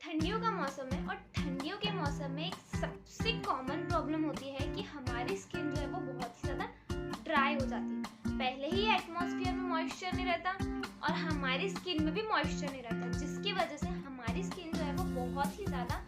ठंडियों का मौसम है और ठंडियों के मौसम में एक सबसे कॉमन प्रॉब्लम होती है कि हमारी स्किन जो है वो बहुत ही ज़्यादा ड्राई हो जाती है। पहले ही एटमॉस्फेयर में मॉइस्चर नहीं रहता और हमारी स्किन में भी मॉइस्चर नहीं रहता, जिसकी वजह से हमारी स्किन जो है वो बहुत ही ज़्यादा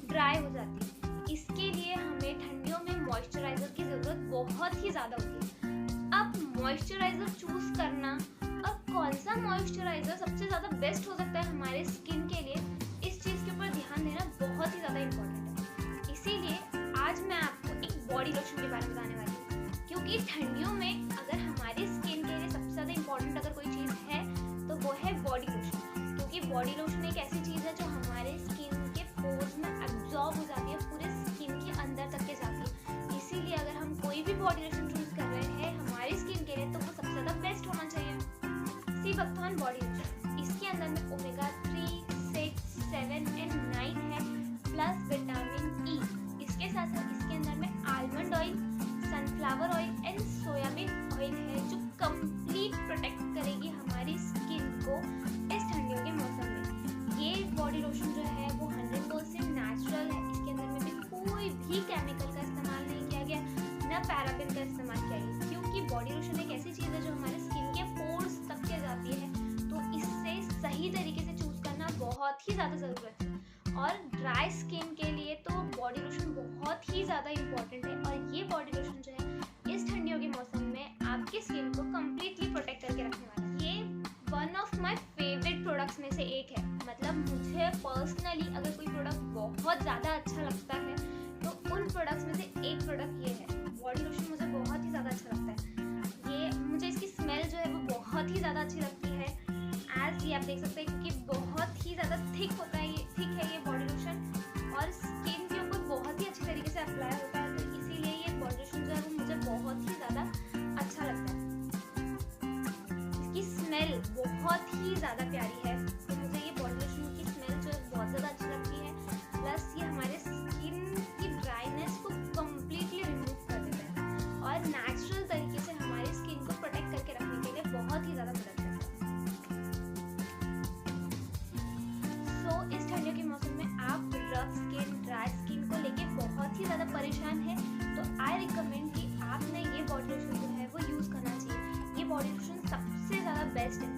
ड्राई हो जाती है। इसके लिए हमें ठंडियों में मॉइस्चराइज़र की ज़रूरत बहुत ही ज़्यादा होती है। अब मॉइस्चराइज़र चूज़ करना और कौन सा मॉइस्चराइज़र सबसे ज़्यादा बेस्ट हो सकता है हमारे स्किन के लिए, इस चीज़ के ऊपर ध्यान देना बहुत ही ज़्यादा इम्पोर्टेंट है। इसीलिए आज मैं आपको एक बॉडी लोशन के बारे में बताने वाली हूँ, क्योंकि ठंडियों में अगर हमारी स्किन के लिए सबसे ज़्यादा इम्पोर्टेंट अगर कोई चीज़ है तो वो है बॉडी लोशन। क्योंकि बॉडी लोशन एक ऐसी चीज़ है जो हमारे स्किन के पोर्स में एब्जॉर्ब हो जाती है, पूरे स्किन के अंदर तक के जाती है। इसीलिए अगर हम कोई भी बॉडी लोशन चूज़ कर रहे हैं हमारी स्किन के लिए तो वो सबसे ज़्यादा बेस्ट होना चाहिए। सीबकथॉर्न बॉडी लोशन, इसके अंदर में ओमेगा 3, 6, 7 एंड 9 है, प्लस विटामिन ई। इसके साथ साथ इसके अंदर में almond oil, sunflower oil and soybean oil है, जो कंप्लीट प्रोटेक्ट करेगी हमारी स्किन को इस ठंडियों के मौसम में। ये बॉडी लोशन जो है वो 100% नेचुरल है। इसके अंदर में भी कोई भी केमिकल का इस्तेमाल नहीं किया गया, न पैराबेन का इस्तेमाल किया गया, क्योंकि बॉडी लोशन एक ऐसी चीज़ है जो हमारे स्किन के पोर्स तक के जाती है। तो इससे सही तरीके से चूज करना बहुत ही ज़्यादा ज़रूरत है। और ड्राई स्किन के लिए तो बॉडी लोशन बहुत ही ज़्यादा इम्पॉर्टेंट है, और ये बॉडी लोशन जो है इस ठंडियों के मौसम में आपकी स्किन को कम्प्लीटली प्रोटेक्ट करके रखने वाला है। ये one of my favourite products में से एक है। मतलब मुझे पर्सनली अगर कोई प्रोडक्ट बहुत ज़्यादा अच्छा लगता है तो उन प्रोडक्ट्स में से एक प्रोडक्ट ये है। बॉडी लोशन मुझे बहुत ही ज़्यादा अच्छा लगता है। ये मुझे इसकी स्मेल जो है वो बहुत ही ज़्यादा अच्छी लगती है। एज ये आप देख सकते हैं, क्योंकि बहुत ही ज़्यादा थिक होता है, थिक है ये बॉडी लोशन और स्किन के ऊपर बहुत ही अच्छी तरीके से अप्लाई होता है। तो इसीलिए ये बॉडी लोशन जो है वो मुझे बहुत ही ज़्यादा अच्छा लगता है। इसकी स्मेल बहुत ही ज़्यादा प्यारी है, तो मुझे ये बॉडी लोशन की स्मेल जो है बहुत ज़्यादा अच्छी लगती है। प्लस ये हमारे स्किन की ड्राइनेस को कम्प्लीटली रिमूव कर देता है और नेचुरल तरीके से हमारी स्किन को प्रोटेक्ट करके रखने के लिए बहुत ही ज़्यादा मदद करता है। इस ठंडियों के मौसम में आप रफ स्किन, ड्राई स्किन को लेके बहुत ही ज़्यादा परेशान हैं, तो आई रिकमेंड कि आपने ये बॉडी लोशन जो है वो यूज़ करना चाहिए। ये बॉडी लोशन सबसे ज़्यादा बेस्ट है।